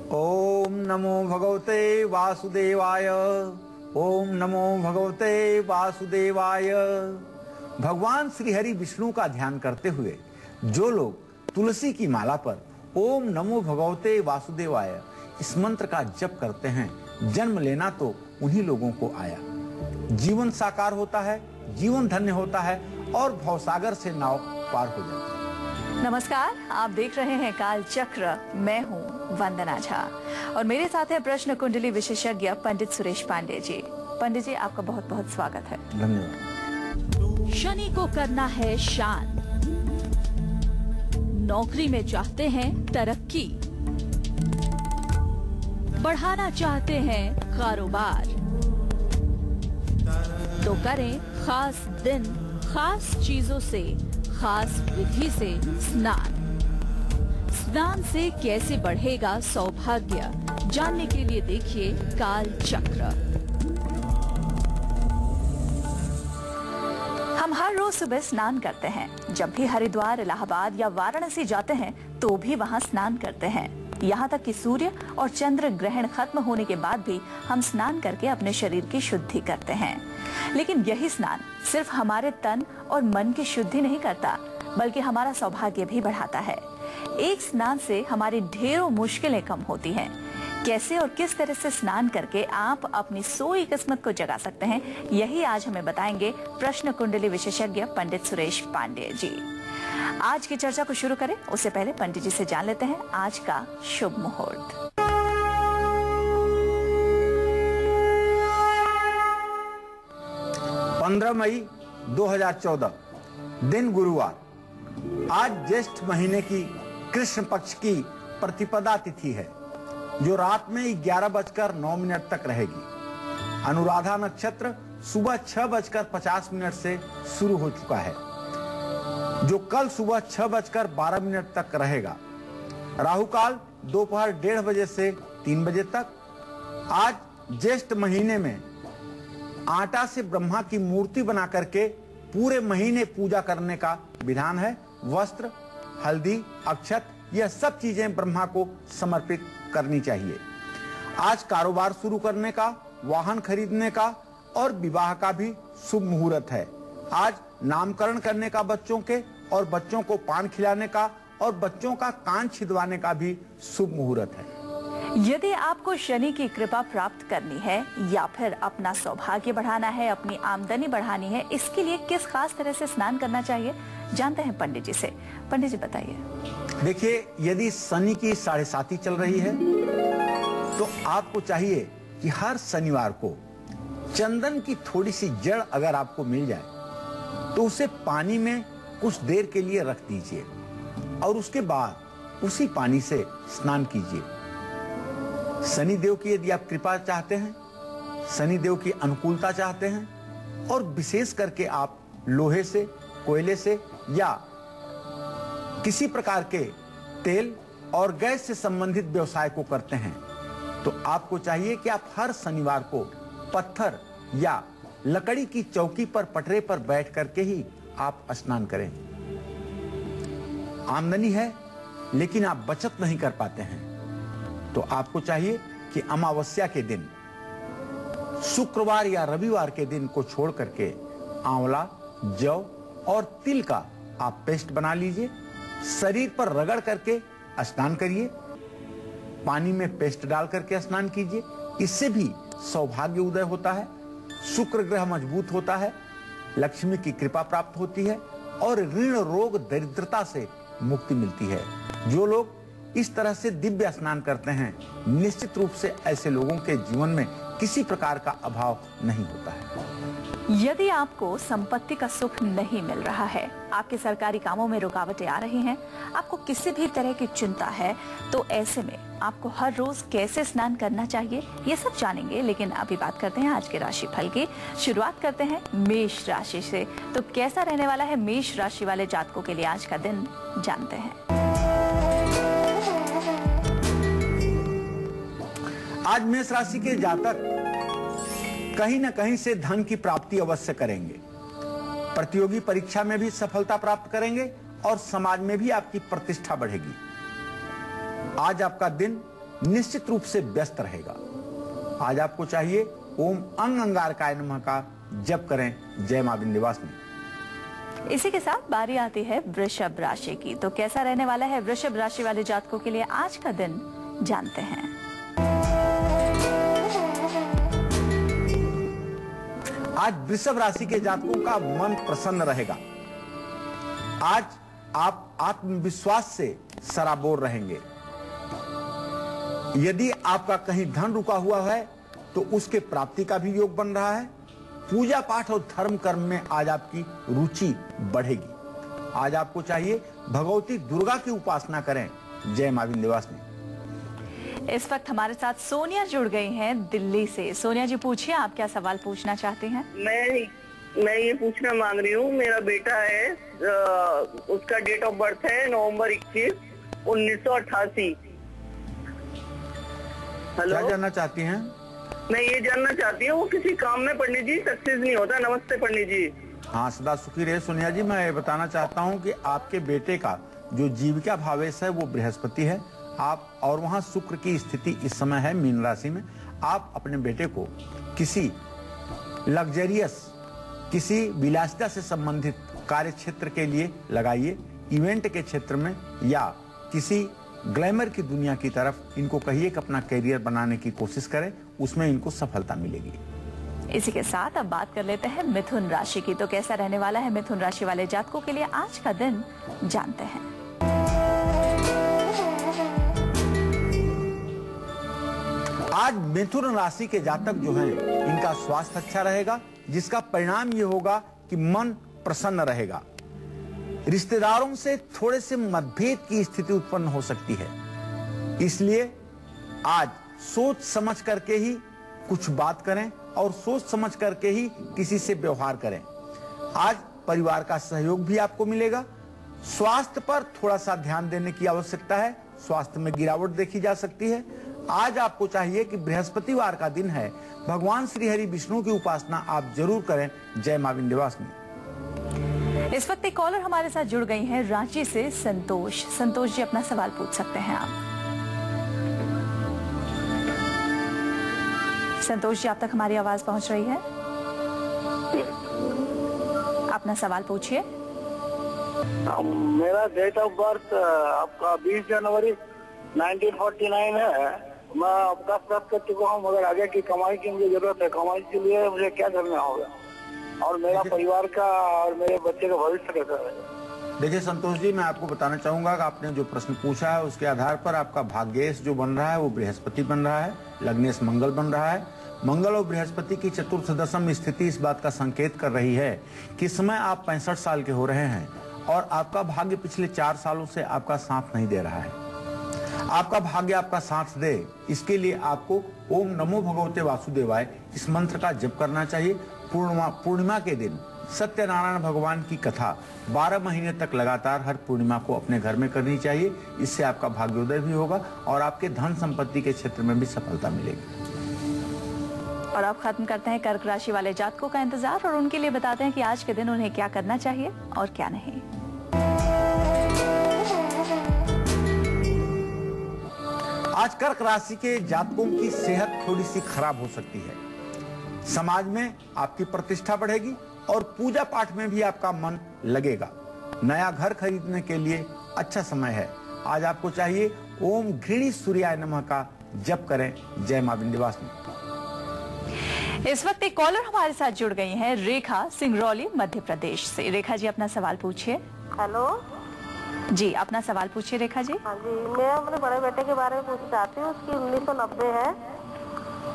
ओम नमो भगवते वासुदेवाय। ओम नमो भगवते वासुदेवाय। भगवान श्री हरि विष्णु का ध्यान करते हुए जो लोग तुलसी की माला पर ओम नमो भगवते वासुदेवाय इस मंत्र का जप करते हैं, जन्म लेना तो उन्हीं लोगों को आया। जीवन साकार होता है, जीवन धन्य होता है और भवसागर से नाव पार हो जाती है। नमस्कार, आप देख रहे हैं काल चक्र। मैं हूं वंदना झा और मेरे साथ है प्रश्न कुंडली विशेषज्ञ पंडित सुरेश पांडे जी। पंडित जी, आपका बहुत बहुत स्वागत है। धन्यवाद। शनि को करना है शांत, नौकरी में चाहते हैं तरक्की, बढ़ाना चाहते हैं कारोबार, तो करें खास दिन खास चीजों से, खास विधि से स्नान। स्नान से कैसे बढ़ेगा सौभाग्य, जानने के लिए देखिए काल चक्र। हम हर रोज सुबह स्नान करते हैं। जब भी हरिद्वार, इलाहाबाद या वाराणसी जाते हैं तो भी वहां स्नान करते हैं। यहाँ तक कि सूर्य और चंद्र ग्रहण खत्म होने के बाद भी हम स्नान करके अपने शरीर की शुद्धि करते हैं। लेकिन यही स्नान सिर्फ हमारे तन और मन की शुद्धि नहीं करता, बल्कि हमारा सौभाग्य भी बढ़ाता है। एक स्नान से हमारी ढेरों मुश्किलें कम होती हैं। कैसे और किस तरह से स्नान करके आप अपनी सोई किस्मत को जगा सकते हैं, यही आज हमें बताएंगे प्रश्न कुंडली विशेषज्ञ पंडित सुरेश पांडे जी। आज की चर्चा को शुरू करें उससे पहले पंडित जी से जान लेते हैं आज का शुभ मुहूर्त। 15 मई 2014 दिन गुरुवार। आज ज्येष्ठ महीने की कृष्ण पक्ष की प्रतिपदा तिथि है, जो रात में 11:09 तक रहेगी। अनुराधा नक्षत्र सुबह 6:50 से शुरू हो चुका है, जो कल सुबह 6:12 तक रहेगा। राहु काल दोपहर 1:30 बजे से 3 बजे तक। आज ज्येष्ठ महीने में आटा से ब्रह्मा की मूर्ति बना करके पूरे महीने पूजा करने का विधान है। वस्त्र, हल्दी, अक्षत, यह सब चीजें ब्रह्मा को समर्पित करनी चाहिए। आज कारोबार शुरू करने का, वाहन खरीदने का और विवाह का भी शुभ मुहूर्त है। आज नामकरण करने का बच्चों के, और बच्चों को पान खिलाने का और बच्चों का कान छिदवाने का भी शुभ मुहूर्त है। यदि आपको शनि की कृपा प्राप्त करनी है या फिर अपना सौभाग्य बढ़ाना है, अपनी आमदनी बढ़ानी है, इसके लिए किस खास तरह से स्नान करना चाहिए, जानते हैं पंडित जी से। पंडित जी बताइए। देखिए, यदि शनि की 7.5 चल रही है तो आपको चाहिए कि हर शनिवार को चंदन की थोड़ी सी जड़ अगर आपको मिल जाए तो उसे पानी में कुछ देर के लिए रख दीजिए और उसके बाद उसी पानी से स्नान कीजिए। शनि देव की यदि आप कृपा चाहते हैं, शनि देव की अनुकूलता चाहते हैं और विशेष करके आप लोहे से, कोयले से या किसी प्रकार के तेल और गैस से संबंधित व्यवसाय को करते हैं, तो आपको चाहिए कि आप हर शनिवार को पत्थर या लकड़ी की चौकी पर, पटरे पर बैठ करके ही आप स्नान करें। आमदनी है लेकिन आप बचत नहीं कर पाते हैं, तो आपको चाहिए कि अमावस्या के दिन, शुक्रवार या रविवार के दिन को छोड़ करके आंवला, जौ और तिल का आप पेस्ट बना लीजिए। शरीर पर रगड़ करके स्नान करिए, पानी में पेस्ट डाल करके स्नान कीजिए। इससे भी सौभाग्य उदय होता है, शुक्र ग्रह मजबूत होता है, लक्ष्मी की कृपा प्राप्त होती है और ऋण, रोग, दरिद्रता से मुक्ति मिलती है। जो लोग इस तरह से दिव्य स्नान करते हैं, निश्चित रूप से ऐसे लोगों के जीवन में किसी प्रकार का अभाव नहीं होता है। यदि आपको संपत्ति का सुख नहीं मिल रहा है, आपके सरकारी कामों में रुकावटें आ रही हैं, आपको किसी भी तरह की चिंता है, तो ऐसे में आपको हर रोज कैसे स्नान करना चाहिए, ये सब जानेंगे। लेकिन अभी बात करते हैं आज के राशि फल की। शुरुआत करते हैं मेष राशि से। तो कैसा रहने वाला है मेष राशि वाले जातकों के लिए आज का दिन, जानते हैं। आज मेष राशि के जातक कहीं न कहीं से धन की प्राप्ति अवश्य करेंगे। प्रतियोगी परीक्षा में भी सफलता प्राप्त करेंगे और समाज में भी आपकी प्रतिष्ठा बढ़ेगी। आज आपका दिन निश्चित रूप से व्यस्त रहेगा। आज आपको चाहिए ओम अंग अंगारकाय नमः का जप करें जय मां विंध्यवासिनी। इसी के साथ बारी आती है वृषभ राशि की। तो कैसा रहने वाला है वृषभ राशि वाले जातकों के लिए आज का दिन, जानते हैं। आज वृषभ राशि के जातकों का मन प्रसन्न रहेगा। आज आप आत्मविश्वास से सराबोर रहेंगे। यदि आपका कहीं धन रुका हुआ है तो उसके प्राप्ति का भी योग बन रहा है। पूजा पाठ और धर्म कर्म में आज आपकी रुचि बढ़ेगी। आज आपको चाहिए भगवती दुर्गा की उपासना करें जय मां विंध्यवासिनी। इस वक्त हमारे साथ सोनिया जुड़ गई हैं दिल्ली से। सोनिया जी पूछिए, आप क्या सवाल पूछना चाहती हैं? मैं ये पूछना मांग रही हूँ, मेरा बेटा है, उसका डेट ऑफ बर्थ है नवंबर 21, 1988। हेलो, क्या जानना चाहती हैं? मैं ये जानना चाहती हूँ, वो किसी काम में पंडित जी सक्सेस नहीं होता। नमस्ते पंडित जी। हाँ, सदा सुखी रहे सोनिया जी। मैं ये बताना चाहता हूँ कि आपके बेटे का जो जीविका भावेश है वो बृहस्पति है। आप और वहाँ शुक्र की स्थिति इस समय है मीन राशि में। आप अपने बेटे को किसी लग्जरियस, किसी विलासिता से संबंधित कार्य क्षेत्र के लिए लगाइए। इवेंट के क्षेत्र में या किसी ग्लैमर की दुनिया की तरफ इनको कहिए कि अपना करियर बनाने की कोशिश करें, उसमें इनको सफलता मिलेगी। इसी के साथ अब बात कर लेते हैं मिथुन राशि की। तो कैसा रहने वाला है मिथुन राशि वाले जातकों के लिए आज का दिन, जानते हैं। आज मिथुन राशि के जातक जो हैं, इनका स्वास्थ्य अच्छा रहेगा, जिसका परिणाम ये होगा कि मन प्रसन्न रहेगा। रिश्तेदारों से थोड़े से मतभेद की स्थिति उत्पन्न हो सकती है, इसलिए आज सोच समझ करके ही कुछ बात करें और सोच समझ करके ही किसी से व्यवहार करें। आज परिवार का सहयोग भी आपको मिलेगा। स्वास्थ्य पर थोड़ा सा ध्यान देने की आवश्यकता है। स्वास्थ्य में गिरावट देखी जा सकती है। आज आपको चाहिए कि बृहस्पतिवार का दिन है, भगवान श्री हरि विष्णु की उपासना आप जरूर करें जय मां विंध्यवासिनी। इस वक्त एक कॉलर हमारे साथ जुड़ गई हैं रांची से, संतोष। संतोष जी, अपना सवाल पूछ सकते हैं आप। संतोष जी, आप तक हमारी आवाज पहुंच रही है? अपना सवाल पूछिए। मेरा डेट ऑफ बर्थ आपका 20 जनवरी 1949 है। मैं अवकाश प्राप्त कर चुका हूँ, मगर आगे की कमाई की मुझे जरूरत है। कमाई के लिए मुझे क्या करना होगा, और मेरा परिवार का और मेरे बच्चे का भविष्य कैसा है? देखिए संतोष जी, मैं आपको बताना चाहूंगा कि आपने जो प्रश्न पूछा है उसके आधार पर आपका भाग्येश जो बन रहा है वो बृहस्पति बन रहा है, लग्नेश मंगल बन रहा है। मंगल और बृहस्पति की चतुर्थ दशम स्थिति इस बात का संकेत कर रही है कि इस समय आप 65 साल के हो रहे हैं और आपका भाग्य पिछले 4 सालों से आपका साथ नहीं दे रहा है। आपका भाग्य आपका साथ दे, इसके लिए आपको ओम नमो भगवते वासुदेवाय इस मंत्र का जप करना चाहिए। पूर्णिमा के दिन सत्यनारायण भगवान की कथा 12 महीने तक लगातार हर पूर्णिमा को अपने घर में करनी चाहिए। इससे आपका भाग्योदय भी होगा और आपके धन संपत्ति के क्षेत्र में भी सफलता मिलेगी। और अब खत्म करते हैं कर्क राशि वाले जातकों का इंतजार और उनके लिए बताते हैं कि आज के दिन उन्हें क्या करना चाहिए और क्या नहीं। आज कर्क राशि के जातकों की सेहत थोड़ी सी खराब हो सकती है। समाज में आपकी प्रतिष्ठा बढ़ेगी और पूजा पाठ में भी आपका मन लगेगा। नया घर खरीदने के लिए अच्छा समय है। आज आपको चाहिए ओम घृणी सूर्याय नमः का जप करें जय मां विंध्यवासिनी। इस वक्त एक कॉलर हमारे साथ जुड़ गई हैं, रेखा, सिंगरौली, मध्य प्रदेश से। रेखा जी, अपना सवाल पूछिए। हेलो जी, अपना सवाल पूछिए रेखा जी। हाँ जी, मैं अपने बड़े बेटे के बारे में पूछना चाहती हूँ। उसकी 1990 है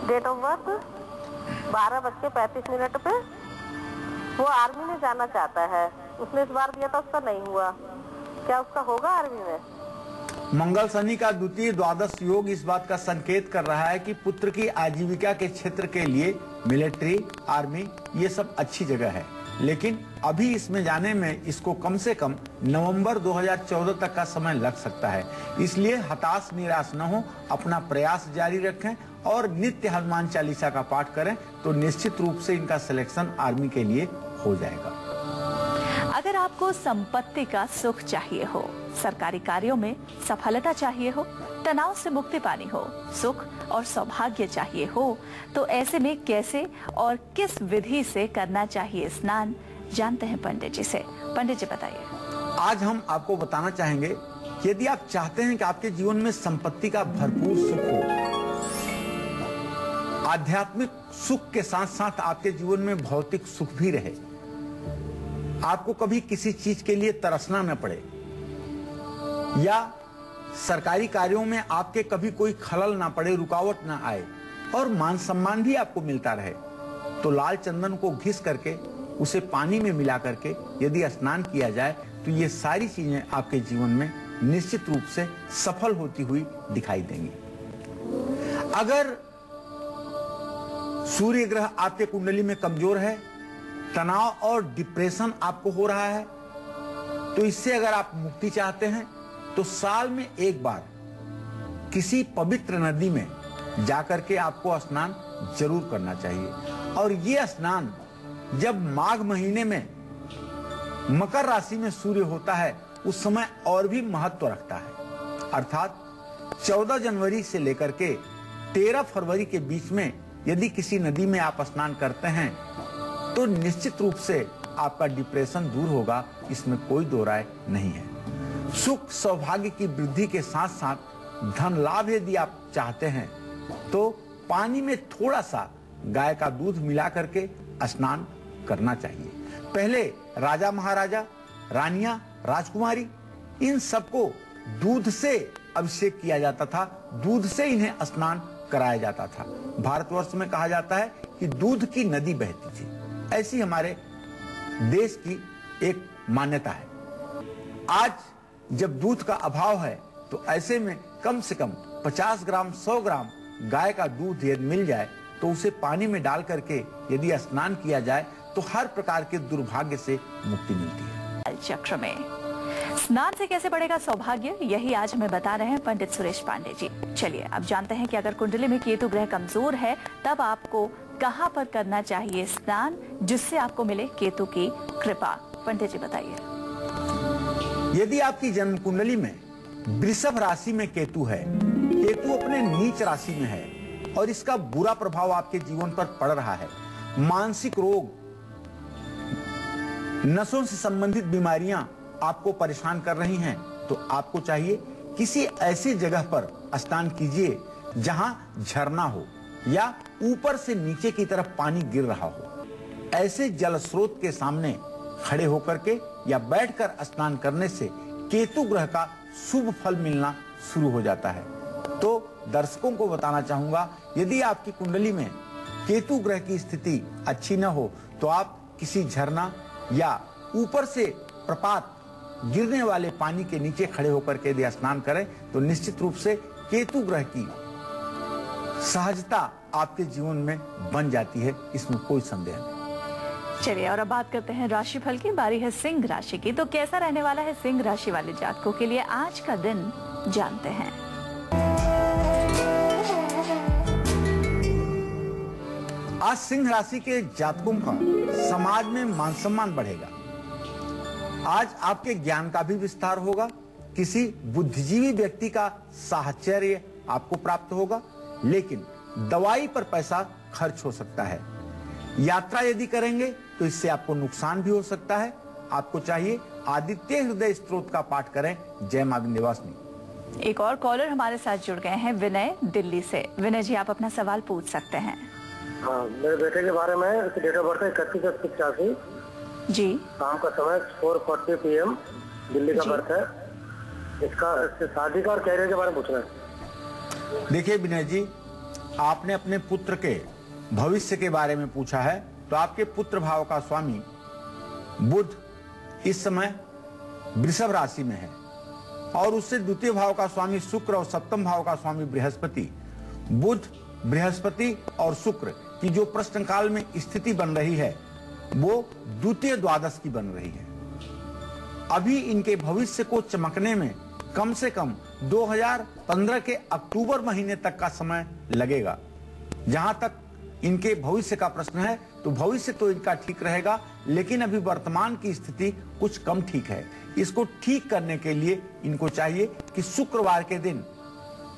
डेट ऑफ बर्थ, 12:35 पे। वो आर्मी में जाना चाहता है। उसने इस बार दिया था, उसका नहीं हुआ। क्या उसका होगा आर्मी में? मंगल शनि का द्वितीय द्वादश योग इस बात का संकेत कर रहा है कि पुत्र की आजीविका के क्षेत्र के लिए मिलिट्री, आर्मी ये सब अच्छी जगह है, लेकिन अभी इसमें जाने में इसको कम से कम नवंबर 2014 तक का समय लग सकता है। इसलिए हताश निराश न हो, अपना प्रयास जारी रखें और नित्य हनुमान चालीसा का पाठ करें तो निश्चित रूप से इनका सिलेक्शन आर्मी के लिए हो जाएगा। अगर आपको संपत्ति का सुख चाहिए हो सरकारी कार्यों में सफलता चाहिए हो, तनाव से मुक्ति पानी हो, सुख और सौभाग्य चाहिए हो, तो ऐसे में कैसे और किस विधि से करना चाहिए स्नान, जानते हैं पंडित जी से। पंडित जी बताइए। आज हम आपको बताना चाहेंगे कि यदि आप चाहते हैं कि आपके जीवन में संपत्ति का भरपूर सुख हो, आध्यात्मिक सुख के साथ साथ आपके जीवन में भौतिक सुख भी रहे, आपको कभी किसी चीज के लिए तरसना न पड़े या सरकारी कार्यों में आपके कभी कोई खलल ना पड़े, रुकावट ना आए और मान सम्मान भी आपको मिलता रहे, तो लाल चंदन को घिस करके उसे पानी में मिला करके यदि स्नान किया जाए तो ये सारी चीजें आपके जीवन में निश्चित रूप से सफल होती हुई दिखाई देंगी। अगर सूर्य ग्रह आपके कुंडली में कमजोर है, तनाव और डिप्रेशन आपको हो रहा है, तो इससे अगर आप मुक्ति चाहते हैं तो साल में एक बार किसी पवित्र नदी में जाकर के आपको स्नान जरूर करना चाहिए। और ये स्नान जब माघ महीने में मकर राशि में सूर्य होता है उस समय और भी महत्व रखता है, अर्थात 14 जनवरी से लेकर के 13 फरवरी के बीच में यदि किसी नदी में आप स्नान करते हैं तो निश्चित रूप से आपका डिप्रेशन दूर होगा, इसमें कोई दो राय नहीं है। सुख सौभाग्य की वृद्धि के साथ साथ धन लाभ यदि आप चाहते हैं तो पानी में थोड़ा सा गाय का दूध मिला करके स्नान करना चाहिए। पहले राजा महाराजा, रानियां, राजकुमारी, इन सबको दूध से अभिषेक किया जाता था, दूध से इन्हें स्नान कराया जाता था। भारतवर्ष में कहा जाता है कि दूध की नदी बहती थी, ऐसी हमारे देश की एक मान्यता है। आज जब दूध का अभाव है तो ऐसे में कम से कम 50 ग्राम 100 ग्राम गाय का दूध यदि मिल जाए तो उसे पानी में डाल करके यदि स्नान किया जाए तो हर प्रकार के दुर्भाग्य से मुक्ति मिलती है। चक्र में स्नान से कैसे बढ़ेगा सौभाग्य, यही आज हमें बता रहे हैं पंडित सुरेश पांडे जी। चलिए अब जानते हैं कि अगर कुंडली में केतु ग्रह कमजोर है तब आपको कहां पर करना चाहिए स्नान जिससे आपको मिले केतु की कृपा। पंडित जी बताइए। यदि आपकी जन्म कुंडली में वृषभ राशि में केतु है, केतु अपने नीच राशि में है और इसका बुरा प्रभाव आपके जीवन पर पड़ रहा है, मानसिक रोग, नसों से संबंधित बीमारियां आपको परेशान कर रही हैं, तो आपको चाहिए किसी ऐसी जगह पर स्नान कीजिए जहां झरना हो या ऊपर से नीचे की तरफ पानी गिर रहा हो। ऐसे जल स्रोत के सामने खड़े होकर के या बैठकर स्नान करने से केतु ग्रह का शुभ फल मिलना शुरू हो जाता है। तो दर्शकों को बताना चाहूंगा, यदि आपकी कुंडली में केतु ग्रह की स्थिति अच्छी न हो तो आप किसी झरना या ऊपर से प्रपात गिरने वाले पानी के नीचे खड़े होकर के यदि स्नान करें तो निश्चित रूप से केतु ग्रह की सहजता आपके जीवन में बन जाती है, इसमें कोई संदेह नहीं। चलिए और अब बात करते हैं राशिफल की। बारी है सिंह राशि की, तो कैसा रहने वाला है सिंह राशि वाले जातकों के लिए आज का दिन, जानते हैं। आज सिंह राशि के जातकों का समाज में मान सम्मान बढ़ेगा। आज आपके ज्ञान का भी विस्तार होगा, किसी बुद्धिजीवी व्यक्ति का साहचर्य आपको प्राप्त होगा, लेकिन दवाई पर पैसा खर्च हो सकता है। यात्रा यदि करेंगे तो इससे आपको नुकसान भी हो सकता है। आपको चाहिए आदित्य हृदय स्तोत्र का पाठ करें। जय मां विंध्यवासिनी। एक और कॉलर हमारे साथ जुड़ गए हैं, विनय दिल्ली से। विनय जी, आप अपना सवाल पूछ सकते हैं। हाँ, मेरे बेटे के बारे में, डेट ऑफ बर्थ है 31/85 जी, शाम का समय 4:40 PM, दिल्ली का बर्थ है। इसका शादी का और कैरियर के बारे में पूछना है। देखिए विनय जी, आपने अपने पुत्र के भविष्य के बारे में पूछा है, तो आपके पुत्र भाव का स्वामी बुध इस समय वृषभ राशि में है और उससे द्वितीय भाव का स्वामी शुक्र और सप्तम भाव का स्वामी बृहस्पति। बुध, बृहस्पति और शुक्र की जो प्रश्न काल में स्थिति बन रही है वो द्वितीय द्वादश की बन रही है। अभी इनके भविष्य को चमकने में कम से कम 2015 के अक्टूबर महीने तक का समय लगेगा। जहां तक इनके भविष्य का प्रश्न है तो भविष्य तो इनका ठीक रहेगा, लेकिन अभी वर्तमान की स्थिति कुछ कम ठीक है। इसको ठीक करने के लिए इनको चाहिए कि शुक्रवार के दिन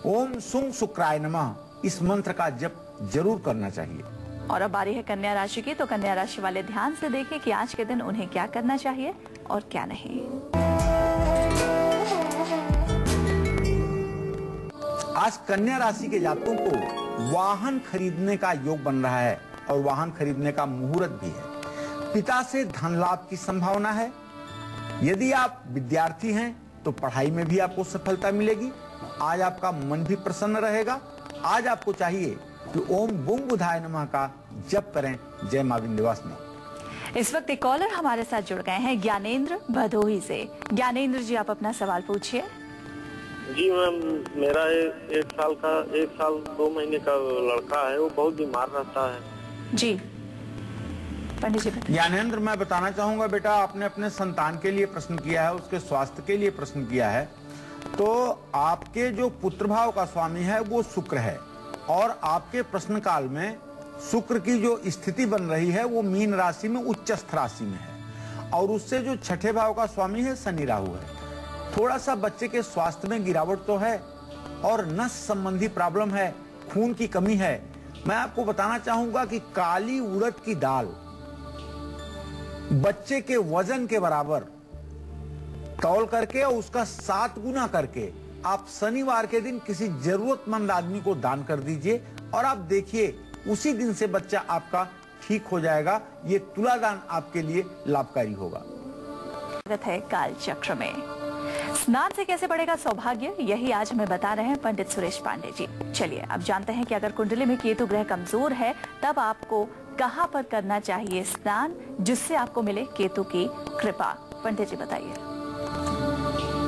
ओम सुं शुक्राय नमः इस मंत्र का जप जरूर करना चाहिए। और अब बारी है कन्या राशि की, तो कन्या राशि वाले ध्यान से देखें कि आज के दिन उन्हें क्या करना चाहिए और क्या नहीं। आज कन्या राशि के जातकों को वाहन खरीदने का योग बन रहा है और वाहन खरीदने का मुहूर्त भी है। पिता से धन लाभ की संभावना है। यदि आप विद्यार्थी हैं तो पढ़ाई में भी आपको सफलता मिलेगी। आज आपका मन भी प्रसन्न रहेगा। आज आपको चाहिए कि ओम बुंग बुधाय नमः का जप करें। जय मां विंध्यवासिनी। इस वक्त एक कॉलर हमारे साथ जुड़ गए हैं, ज्ञानेंद्र भदोही से। ज्ञानेंद्र जी, आप अपना सवाल पूछिए। जी मैम, मेरा एक साल 2 महीने का लड़का है, वो बहुत बीमार रहता है। जी पंडित जी। ज्ञानेंद्र, मैं बताना चाहूंगा बेटा, आपने अपने संतान के लिए प्रश्न किया है, उसके स्वास्थ्य के लिए प्रश्न किया है। तो आपके जो पुत्र भाव का स्वामी है वो शुक्र है और आपके प्रश्न काल में शुक्र की जो स्थिति बन रही है वो मीन राशि में उच्चस्थ राशि में है और उससे जो छठे भाव का स्वामी है शनि राहु है। थोड़ा सा बच्चे के स्वास्थ्य में गिरावट तो है और नस संबंधी प्रॉब्लम है, खून की कमी है। मैं आपको बताना चाहूंगा कि काली उड़द की दाल बच्चे के वजन के बराबर तौल करके और उसका 7 गुना करके आप शनिवार के दिन किसी जरूरतमंद आदमी को दान कर दीजिए और आप देखिए उसी दिन से बच्चा आपका ठीक हो जाएगा। ये तुला दान आपके लिए लाभकारी होगा। स्वागत है काल चक्र में। स्नान से कैसे बढ़ेगा सौभाग्य, यही आज हमें बता रहे हैं पंडित सुरेश पांडे जी। चलिए अब जानते हैं कि अगर कुंडली में केतु ग्रह कमजोर है तब आपको कहां पर करना चाहिए स्नान, जिससे आपको मिले केतु की कृपा। पंडित जी बताइए।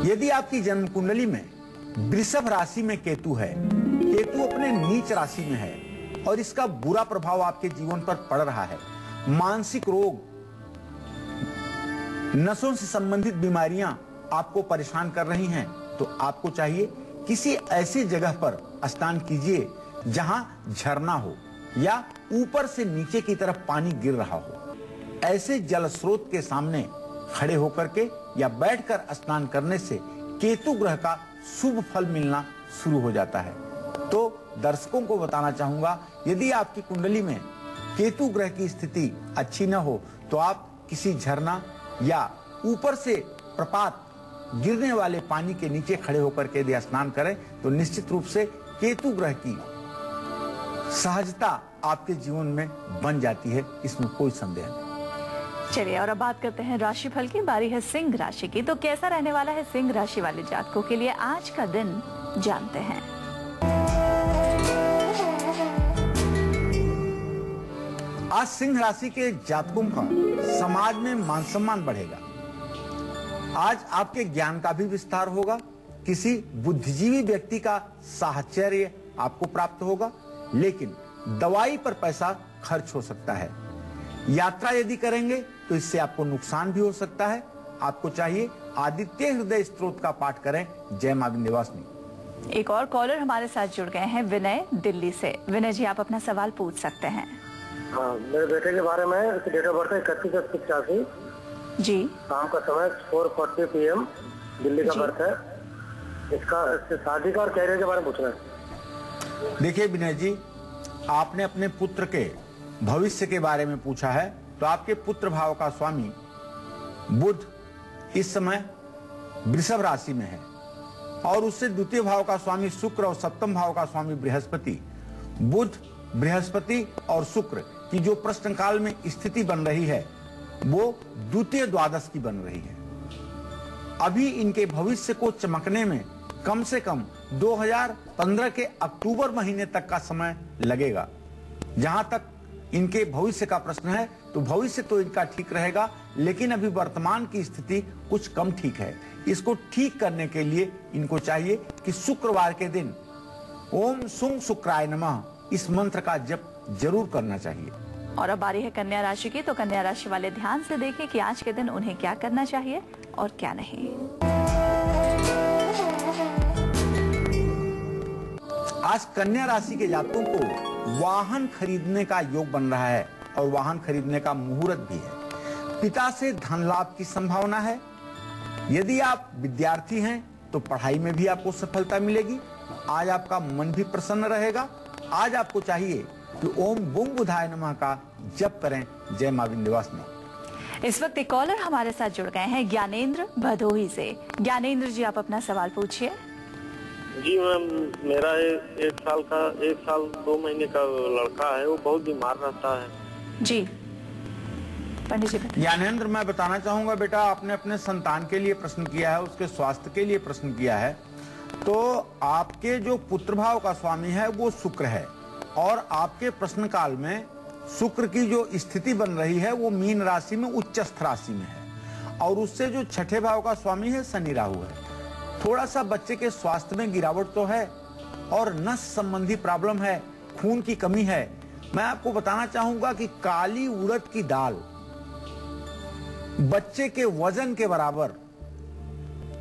यदि आपकी जन्म कुंडली में वृषभ राशि में केतु है, केतु अपने नीच राशि में है और इसका बुरा प्रभाव आपके जीवन पर पड़ रहा है। मानसिक रोग, नसों से संबंधित बीमारियां आपको परेशान कर रही हैं, तो आपको चाहिए किसी ऐसी जगह पर स्नान कीजिए जहां झरना हो या ऊपर से नीचे की तरफ पानी गिर रहा हो। ऐसे जल स्रोत के सामने खड़े होकर के या बैठकर स्नान करने से केतु ग्रह का शुभ फल मिलना शुरू हो जाता है। तो दर्शकों को बताना चाहूंगा, यदि आपकी कुंडली में केतु ग्रह की स्थिति अच्छी न हो तो आप किसी झरना या ऊपर से प्रपात गिरने वाले पानी के नीचे खड़े होकर के यदि स्नान करें तो निश्चित रूप से केतु ग्रह की सहजता आपके जीवन में बन जाती है, इसमें कोई संदेह नहीं। चलिए और अब बात करते हैं राशिफल की। बारी है सिंह राशि की, तो कैसा रहने वाला है सिंह राशि वाले जातकों के लिए आज का दिन, जानते हैं। आज सिंह राशि के जातकों का समाज में मान सम्मान बढ़ेगा। आज आपके ज्ञान का भी विस्तार होगा। किसी बुद्धिजीवी व्यक्ति का साहचर्य आपको प्राप्त होगा, लेकिन दवाई पर पैसा खर्च हो सकता है। यात्रा यदि करेंगे तो इससे आपको नुकसान भी हो सकता है। आपको चाहिए आदित्य हृदय स्तोत्र का पाठ करें। जय मां विंध्यवासिनी। एक और कॉलर हमारे साथ जुड़ गए हैं, विनय दिल्ली से। विनय जी, आप अपना सवाल पूछ सकते हैं। हाँ, मेरे बेटे के बारे में, इसकी डेट ऑफ बर्थ है 31/85 जी। शाम का समय 4:40 PM, दिल्ली का बर्थ है। इसका शादी का और कैरियर के बारे में पूछना है। देखिए विनय जी, आपने अपने पुत्र के भविष्य के बारे में पूछा है, तो आपके पुत्र भाव का स्वामी बुध इस समय वृषभ राशि में है और उससे द्वितीय भाव का स्वामी शुक्र और सप्तम भाव का स्वामी बृहस्पति। बुध, बृहस्पति और शुक्र की जो प्रश्न काल में स्थिति बन रही है वो द्वितीय द्वादश की बन रही है। अभी इनके भविष्य को चमकने में कम से कम 2015 के अक्टूबर महीने तक का समय लगेगा। जहां तक इनके भविष्य का प्रश्न है तो भविष्य तो इनका ठीक रहेगा, लेकिन अभी वर्तमान की स्थिति कुछ कम ठीक है। इसको ठीक करने के लिए इनको चाहिए कि शुक्रवार के दिन ओम सुं शुक्राय नमः इस मंत्र का जप जरूर करना चाहिए। और अब बारी है कन्या राशि की, तो कन्या राशि वाले ध्यान से देखें कि आज के दिन उन्हें क्या करना चाहिए और क्या नहीं। आज कन्या राशि के जातकों को वाहन खरीदने का योग बन रहा है और वाहन खरीदने का मुहूर्त भी है। पिता से धन लाभ की संभावना है। यदि आप विद्यार्थी हैं तो पढ़ाई में भी आपको सफलता मिलेगी। आज आपका मन भी प्रसन्न रहेगा। आज आपको चाहिए कि ओम बुंग बुधाय नमः का जप करें। जय मां विंध्यवासिनी। इस वक्त एक कॉलर हमारे साथ जुड़ गए हैं, ज्ञानेंद्र भदोही से। ज्ञानेंद्र जी, आप अपना सवाल पूछिए। जी मैम, मेरा एक साल 2 महीने का लड़का है, वो बहुत बीमार रहता है। जी पंडित जी। ज्ञानेंद्र, मैं बताना चाहूंगा बेटा, आपने अपने संतान के लिए प्रश्न किया है, उसके स्वास्थ्य के लिए प्रश्न किया है। तो आपके जो पुत्र भाव का स्वामी है वो शुक्र है और आपके प्रश्न काल में शुक्र की जो स्थिति बन रही है वो मीन राशि में उच्चस्थ राशि में है और उससे जो छठे भाव का स्वामी है शनि राहु है। थोड़ा सा बच्चे के स्वास्थ्य में गिरावट तो है और नस संबंधी प्रॉब्लम है, खून की कमी है। मैं आपको बताना चाहूंगा कि काली उड़द की दाल बच्चे के वजन के बराबर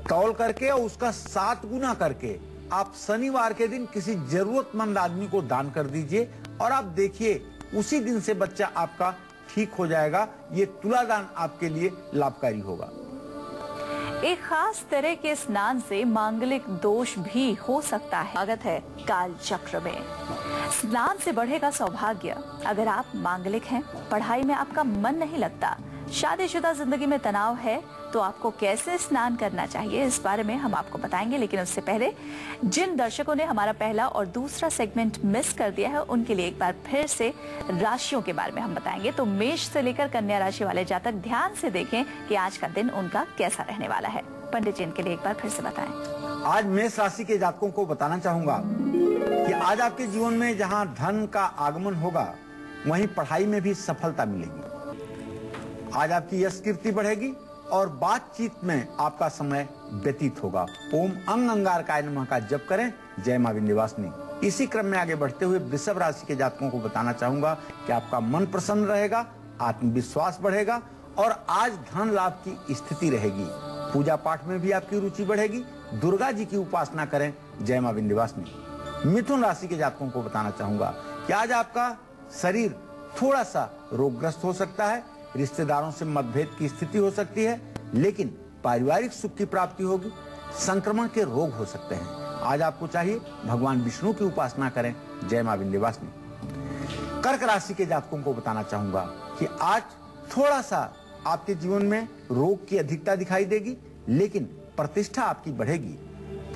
तौल करके और उसका 7 गुना करके आप शनिवार के दिन किसी जरूरतमंद आदमी को दान कर दीजिए और आप देखिए उसी दिन से बच्चा आपका ठीक हो जाएगा। ये तुला दान आपके लिए लाभकारी होगा। एक खास तरह के स्नान से मांगलिक दोष भी हो सकता है। स्वागत है काल चक्र में। स्नान से बढ़ेगा सौभाग्य। अगर आप मांगलिक हैं, पढ़ाई में आपका मन नहीं लगता, शादीशुदा जिंदगी में तनाव है, तो आपको कैसे स्नान करना चाहिए इस बारे में हम आपको बताएंगे। लेकिन उससे पहले जिन दर्शकों ने हमारा पहला और दूसरा सेगमेंट मिस कर दिया है उनके लिए एक बार फिर से राशियों के बारे में हम बताएंगे। तो मेष से लेकर कन्या राशि वाले जातक ध्यान से देखें कि आज का दिन उनका कैसा रहने वाला है। पंडित जी, इनके लिए एक बार फिर से बताएं। आज मेष राशि के जातकों को बताना चाहूंगा कि आज आपके जीवन में जहां धन का आगमन होगा वहीं पढ़ाई में भी सफलता मिलेगी। आज आपकी यश कीर्ति बढ़ेगी और बातचीत में आपका समय व्यतीत होगा। ओम अंग अंगारकाय नमः का जप करें। जय मां विंध्यवासिनी। इसी क्रम में आगे बढ़ते हुए वृषभ राशि के जातकों को बताना चाहूंगा कि आपका मन प्रसन्न रहेगा, आत्मविश्वास बढ़ेगा और आज धन लाभ की स्थिति रहेगी। पूजा पाठ में भी आपकी रुचि बढ़ेगी। दुर्गा जी की उपासना करें। जय मां विंध्यवासिनी। मिथुन राशि के जातकों को बताना चाहूंगा कि आज आपका शरीर थोड़ा सा रोगग्रस्त हो सकता है, रिश्तेदारों से मतभेद की स्थिति हो सकती है, लेकिन पारिवारिक सुख की प्राप्ति होगी। संक्रमण के रोग हो सकते हैं। आज आपको चाहिए भगवान विष्णु की उपासना करें। जय मां विंध्यवासिनी। कर्क राशि के जातकों को बताना चाहूंगा कि आज थोड़ा सा आपके जीवन में रोग की अधिकता दिखाई देगी, लेकिन प्रतिष्ठा आपकी बढ़ेगी।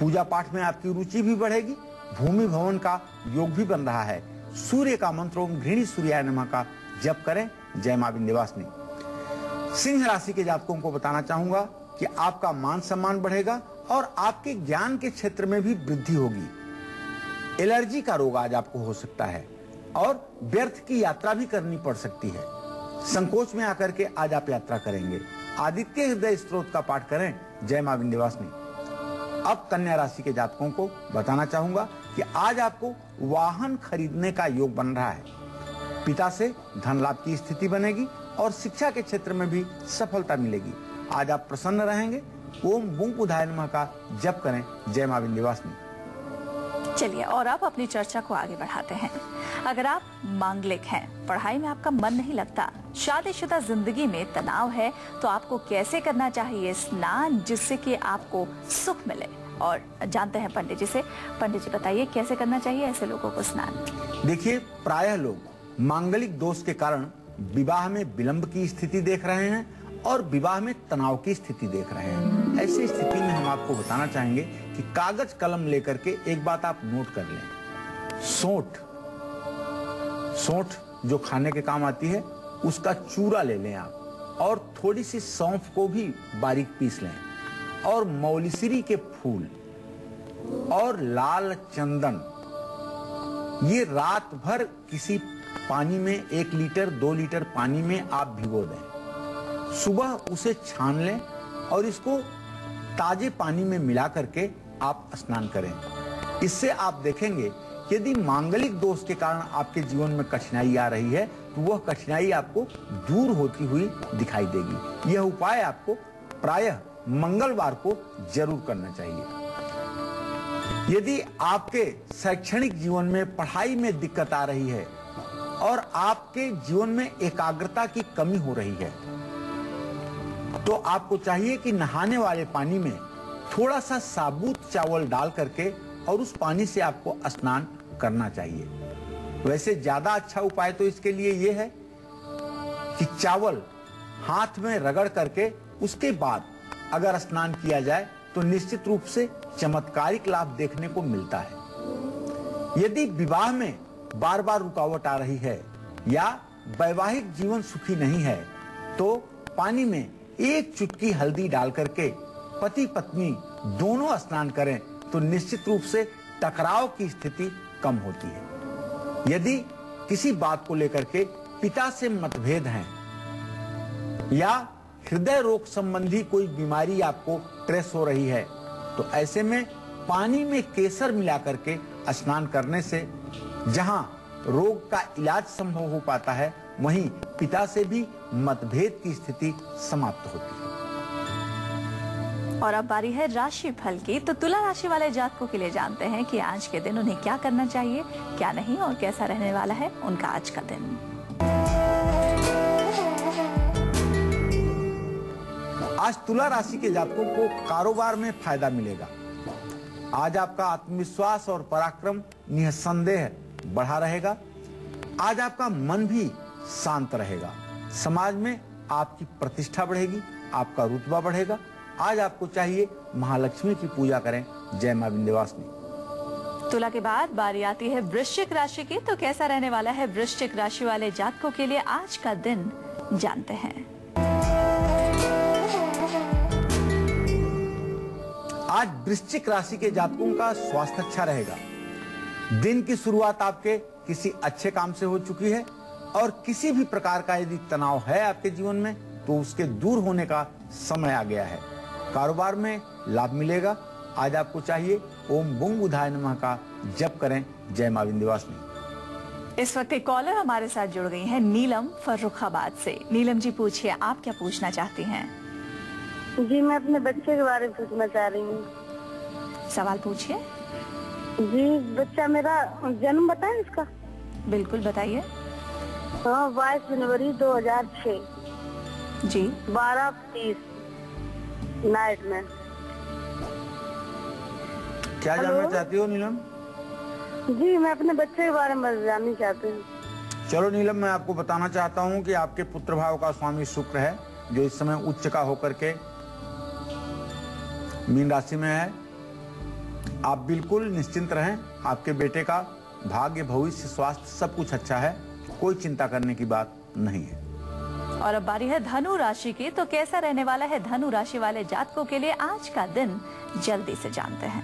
पूजा पाठ में आपकी रुचि भी बढ़ेगी। भूमि भवन का योग भी बन रहा है। सूर्य का मंत्र ओम घृणी सूर्याय नमः का जप करें। जय मां विंध्यवासिनी। सिंह राशि के जातकों को बताना चाहूंगा कि आपका मान सम्मान बढ़ेगा और आपके ज्ञान के क्षेत्र में भी वृद्धि होगी। एलर्जी का रोग आज आपको हो सकता है और व्यर्थ की यात्रा भी करनी पड़ सकती है। संकोच में आकर के आज आप यात्रा करेंगे। आदित्य हृदय स्तोत्र का पाठ करें। जय मां विंध्यवासिनी। अब कन्या राशि के जातकों को बताना चाहूंगा कि आज आपको वाहन खरीदने का योग बन रहा है। पिता से धन लाभ की स्थिति बनेगी और शिक्षा के क्षेत्र में भी सफलता मिलेगी। आज आप प्रसन्न रहेंगे। ओम बुंग बुधाय नमः का जप करें। जय मां विंध्यवासिनी। चलिए और अब अपनी चर्चा को आगे बढ़ाते हैं। अगर आप मांगलिक हैं, पढ़ाई में आपका मन नहीं लगता, शादीशुदा जिंदगी में तनाव है, तो आपको कैसे करना चाहिए स्नान जिससे कि आपको सुख मिले? और जानते हैं पंडित जी से। पंडित जी बताइए कैसे करना चाहिए ऐसे लोगों को स्नान? देखिए, प्रायः लोग मांगलिक दोष के कारण विवाह में विलंब की स्थिति देख रहे हैं और विवाह में तनाव की स्थिति देख रहे हैं। ऐसी स्थिति में हम आपको बताना चाहेंगे कि कागज कलम लेकर के एक बात आप नोट कर लें। सौंठ जो खाने के काम आती है उसका चूरा ले लें आप और थोड़ी सी सौंफ को भी बारीक पीस लें और मौलिसिरी के फूल और लाल चंदन, ये रात भर किसी पानी में 1 लीटर 2 लीटर पानी में आप भिगो दें। सुबह उसे छान लें और इसको ताजे पानी में मिला करके आप स्नान करें। इससे आप देखेंगे यदि मांगलिक दोष के कारण आपके जीवन में कठिनाई आ रही है तो वह कठिनाई आपको दूर होती हुई दिखाई देगी। यह उपाय आपको प्रायः मंगलवार को जरूर करना चाहिए। यदि आपके शैक्षणिक जीवन में पढ़ाई में दिक्कत आ रही है और आपके जीवन में एकाग्रता की कमी हो रही है, तो आपको चाहिए कि नहाने वाले पानी में थोड़ा सा साबुत चावल डाल करके और उस पानी से आपको स्नान करना चाहिए। वैसे ज्यादा अच्छा उपाय तो इसके लिए यह है कि चावल हाथ में रगड़ करके उसके बाद अगर स्नान किया जाए तो निश्चित रूप से चमत्कारिक लाभ देखने को मिलता है। यदि विवाह में बार बार रुकावट आ रही है या वैवाहिक जीवन सुखी नहीं है, तो पानी में एक चुटकी हल्दी डाल करके पति पत्नी दोनों स्नान करें तो निश्चित रूप से टकराव की स्थिति कम होती है। यदि किसी बात को लेकर के पिता से मतभेद हैं या हृदय रोग संबंधी कोई बीमारी आपको ट्रेस हो रही है, तो ऐसे में पानी में केसर मिला करके स्नान करने से जहां रोग का इलाज संभव हो पाता है, वहीं पिता से भी मतभेद की स्थिति समाप्त होती है। और अब बारी है राशि फल की। तो तुला राशि वाले जातकों के लिए जानते हैं कि आज के दिन उन्हें क्या करना चाहिए, क्या नहीं, और कैसा रहने वाला है उनका आज का दिन। आज तुला राशि के जातकों को कारोबार में फायदा मिलेगा। आज आपका आत्मविश्वास और पराक्रम निसंदेह बढ़ा रहेगा। आज आपका मन भी शांत रहेगा। समाज में आपकी प्रतिष्ठा बढ़ेगी, आपका रुतबा बढ़ेगा। आज आपको चाहिए महालक्ष्मी की पूजा करें। जय मां विंध्यवासिनी। तुला के बाद बारी आती है वृश्चिक राशि की। तो कैसा रहने वाला है वृश्चिक राशि वाले जातकों के लिए आज का दिन, जानते हैं। आज वृश्चिक राशि के जातकों का स्वास्थ्य अच्छा रहेगा। दिन की शुरुआत आपके किसी अच्छे काम से हो चुकी है और किसी भी प्रकार का यदि तनाव है आपके जीवन में तो उसके दूर होने का समय आ गया है। कारोबार में लाभ मिलेगा। आज आपको चाहिए ओम बुंग बुधाय नमः का जप करें। जय मां विंध्यवासिनी। इस वक्त एक कॉलर हमारे साथ जुड़ गई हैं, नीलम फर्रुखाबाद से। नीलम जी पूछिए, आप क्या पूछना चाहती हैं? जी मैं अपने बच्चे के बारे में पूछना चाह रही हूँ। सवाल पूछिए। जी बच्चा मेरा जन्म बताएं इसका? बिल्कुल बताइए। हाँ 22 जनवरी 2006 जी 12:30 नाइट में। क्या जानना चाहती हो नीलम? जी मैं अपने बच्चे के बारे में जानना चाहती हूँ। चलो नीलम, मैं आपको बताना चाहता हूँ कि आपके पुत्र भाव का स्वामी शुक्र है, जो इस समय उच्च का होकर के मीन राशि में है। आप बिल्कुल निश्चिंत रहें। आपके बेटे का भाग्य, भविष्य, स्वास्थ्य सब कुछ अच्छा है। कोई चिंता करने की बात नहीं है। और अब बारी है धनु राशि की। तो कैसा रहने वाला है धनु राशि वाले जातकों के लिए आज का दिन, जल्दी से जानते हैं।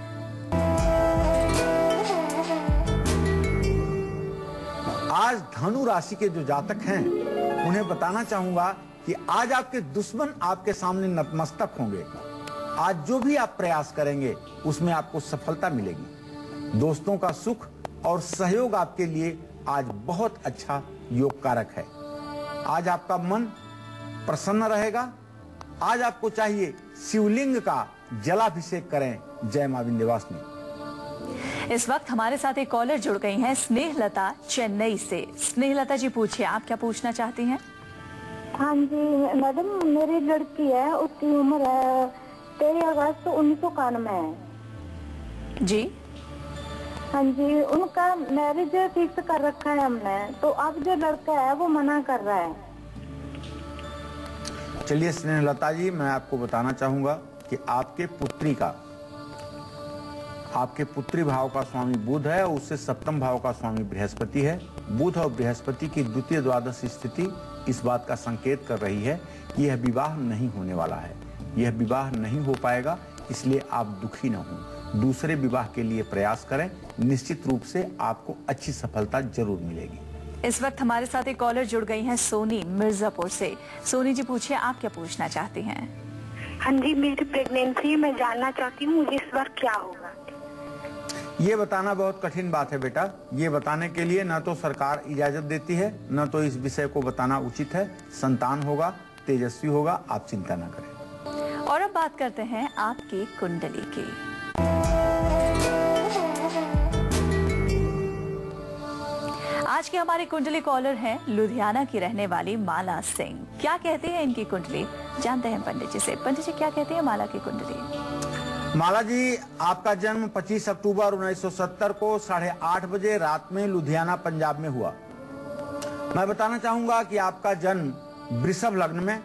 आज धनु राशि के जो जातक हैं उन्हें बताना चाहूंगा कि आज आपके दुश्मन आपके सामने नतमस्तक होंगे। आज जो भी आप प्रयास करेंगे उसमें आपको सफलता मिलेगी। दोस्तों का सुख और सहयोग आपके लिए आज बहुत अच्छा योग कारक है। आज आपका मन प्रसन्न रहेगा। आज आपको चाहिए शिवलिंग का जलाभिषेक करें। जय मां विंध्यवासिनी। इस वक्त हमारे साथ एक कॉलर जुड़ गई हैं, स्नेहलता चेन्नई से। स्नेहलता जी पूछिए, आप क्या पूछना चाहती हैं? हाँ जी मैडम, मेरी लड़की है, उसकी उम्र है 13 अगस्त 1991 है। जी हाँ जी, उनका मैरिज फिक्स कर रखा है हमने, तो अब जो लड़का है वो मना कर रहा है। चलिए स्नेहलता जी, मैं आपको बताना चाहूंगा कि आपके पुत्री भाव का स्वामी बुध है, उससे सप्तम भाव का स्वामी बृहस्पति है। बुध और बृहस्पति की द्वितीय द्वादश स्थिति इस बात का संकेत कर रही है कि यह विवाह नहीं होने वाला है। यह विवाह नहीं हो पाएगा, इसलिए आप दुखी न हों। दूसरे विवाह के लिए प्रयास करें। निश्चित रूप से आपको अच्छी सफलता जरूर मिलेगी। इस वक्त हमारे साथ एक कॉलर जुड़ गई हैं, सोनी मिर्जापुर से। सोनी जी पूछिए, आप क्या पूछना चाहती हैं? हाँ जी, मेरी प्रेगनेंसी मैं जानना चाहती हूँ, मुझे इस बार क्या होगा? ये बताना बहुत कठिन बात है बेटा। ये बताने के लिए न तो सरकार इजाजत देती है, न तो इस विषय को बताना उचित है। संतान होगा, तेजस्वी होगा, आप चिंता न करें। और अब बात करते हैं आपकी कुंडली की। आज के हमारे कुंडली कॉलर हैं लुधियाना की रहने वाली माला सिंह। क्या कहते हैं इनकी कुंडली, जानते हैं पंडित जी से। पंडित जी क्या कहते हैं माला की कुंडली? माला जी, आपका जन्म 25 अक्टूबर 1970 को 8:30 बजे रात में लुधियाना पंजाब में हुआ। मैं बताना चाहूंगा कि आपका जन्म वृषभ लग्न में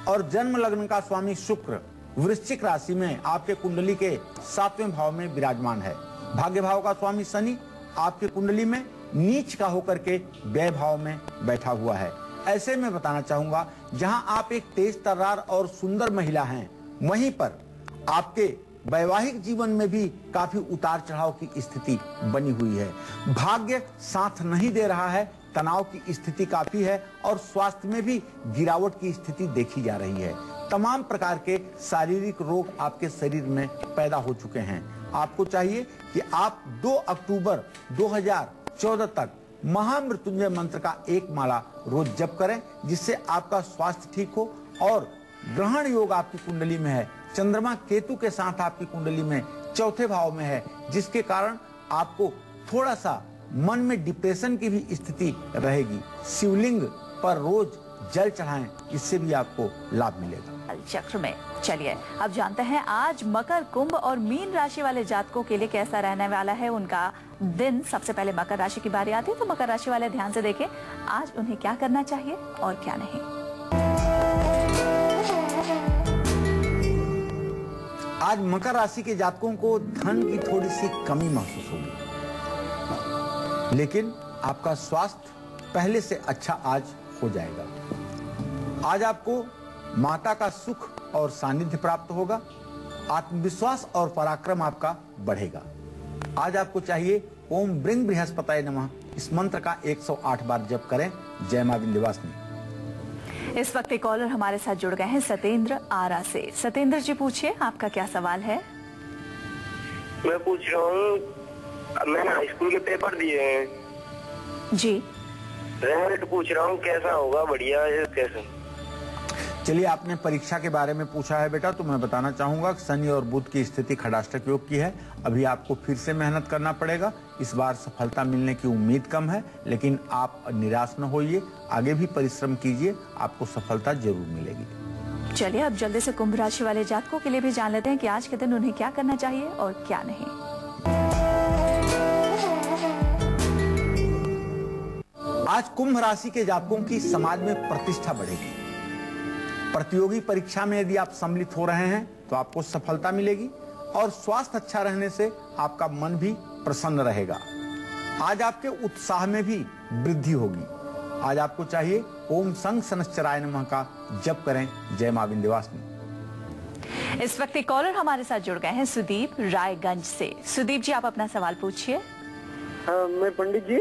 और जन्म लग्न का स्वामी शुक्र वृश्चिक राशि में आपके कुंडली के 7वें भाव में विराजमान है। भाग्य भाव का स्वामी शनि आपके कुंडली में नीच का होकर के व्यय भाव में बैठा हुआ है। ऐसे में बताना चाहूंगा, जहां आप एक तेज तर्रार और सुंदर महिला हैं, वहीं पर आपके वैवाहिक जीवन में भी काफी उतार चढ़ाव की स्थिति बनी हुई है। भाग्य साथ नहीं दे रहा है, तनाव की स्थिति काफी है और स्वास्थ्य में भी गिरावट की स्थिति देखी जा रही है। तमाम प्रकार के शारीरिक रोग आपके शरीर में पैदा हो चुके हैं। आपको चाहिए कि आप 2 अक्टूबर 2014 तक महामृत्युंजय मंत्र का एक माला रोज जप करें, जिससे आपका स्वास्थ्य ठीक हो। और ग्रहण योग आपकी कुंडली में है, चंद्रमा केतु के साथ आपकी कुंडली में 4थे भाव में है, जिसके कारण आपको थोड़ा सा मन में डिप्रेशन की भी स्थिति रहेगी। शिवलिंग पर रोज जल चढ़ाएं, इससे भी आपको लाभ मिलेगा। चक्र में चलिए अब जानते हैं आज मकर, कुंभ और मीन राशि वाले जातकों के लिए कैसा रहने वाला है उनका दिन। सबसे पहले मकर राशि की बारी आती है, तो मकर राशि वाले ध्यान से देखें आज उन्हें क्या करना चाहिए और क्या नहीं। आज मकर राशि के जातकों को धन की थोड़ी सी कमी महसूस होगी, लेकिन आपका स्वास्थ्य पहले से अच्छा आज हो जाएगा। आज आपको माता का सुख और सानिध्य प्राप्त होगा। आत्मविश्वास और पराक्रम आपका बढ़ेगा। आज आपको चाहिए ओम ब्रिंग बृहस्पताय नमः इस मंत्र का 108 बार जप करें। जय मां विंध्यवासिनी। इस वक्त एक कॉलर हमारे साथ जुड़ गए हैं सतेंद्र आरा से। सतेंद्र जी पूछिए, आपका क्या सवाल है? मैं पूछ रहा हूँ, मैंने हाई स्कूल के पेपर दिए हैं जी, रिजल्ट पूछ रहा हूँ कैसा होगा, बढ़िया है कैसे? चलिए, आपने परीक्षा के बारे में पूछा है बेटा, तो मैं बताना चाहूंगा कि शनि और बुध की स्थिति खड़ाष्टक योग की है। अभी आपको फिर से मेहनत करना पड़ेगा। इस बार सफलता मिलने की उम्मीद कम है, लेकिन आप निराश न होइए, आगे भी परिश्रम कीजिए, आपको सफलता जरूर मिलेगी। चलिए अब जल्दी से कुंभ राशि वाले जातकों के लिए भी जान लेते हैं कि आज के दिन उन्हें क्या करना चाहिए और क्या नहीं। आज कुंभ राशि के जातकों की समाज में प्रतिष्ठा बढ़ेगी। प्रतियोगी परीक्षा में यदि आप सम्मिलित हो रहे हैं तो आपको सफलता मिलेगी और स्वास्थ्य अच्छा रहने से आपका मन भी प्रसन्न रहेगा। आज आपके उत्साह में भी वृद्धि होगी। आज आपको चाहिए ओम संग सनश्चराय नमः का जप करें। जय मां विंध्यवासिनी। इस वक्त एक कॉलर हमारे साथ जुड़ गए हैं सुदीप रायगंज से। सुदीप जी, आप अपना सवाल पूछिए। मैं पंडित जी।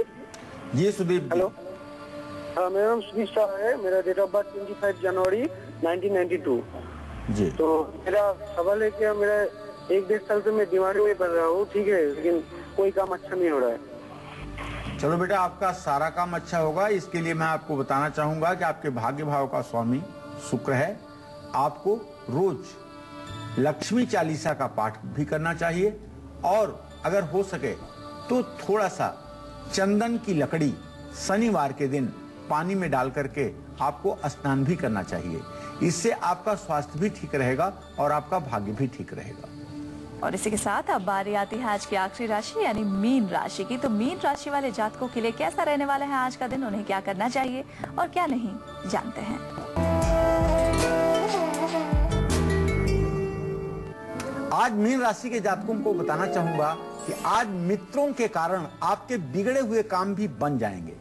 ये सुदीप, हेलो। मेरा नाम सुदीप शाह है। मेरा डेट ऑफ बर्थ 25 जनवरी 1992 जी। तो मेरा सवाल है कि मेरा 1-1.5 साल से मैं बीमारी में पड़ रहा हूँ, ठीक है, लेकिन कोई काम अच्छा नहीं हो रहा है। चलो बेटा, आपका सारा काम अच्छा होगा। इसके लिए मैं आपको बताना चाहूंगा कि आपके भाग्य भाव का स्वामी शुक्र है। आपको रोज लक्ष्मी चालीसा का पाठ भी करना चाहिए और अगर हो सके तो थोड़ा सा चंदन की लकड़ी शनिवार के दिन पानी में डाल करके आपको स्नान भी करना चाहिए। इससे आपका स्वास्थ्य भी ठीक रहेगा और आपका भाग्य भी ठीक रहेगा। और इसी के साथ अब बारी आती है आज की आखिरी राशि यानी मीन राशि की। तो मीन राशि वाले जातकों के लिए कैसा रहने वाला है आज का दिन, उन्हें क्या करना चाहिए और क्या नहीं, जानते हैं। आज मीन राशि के जातकों को बताना चाहूंगा कि आज मित्रों के कारण आपके बिगड़े हुए काम भी बन जाएंगे।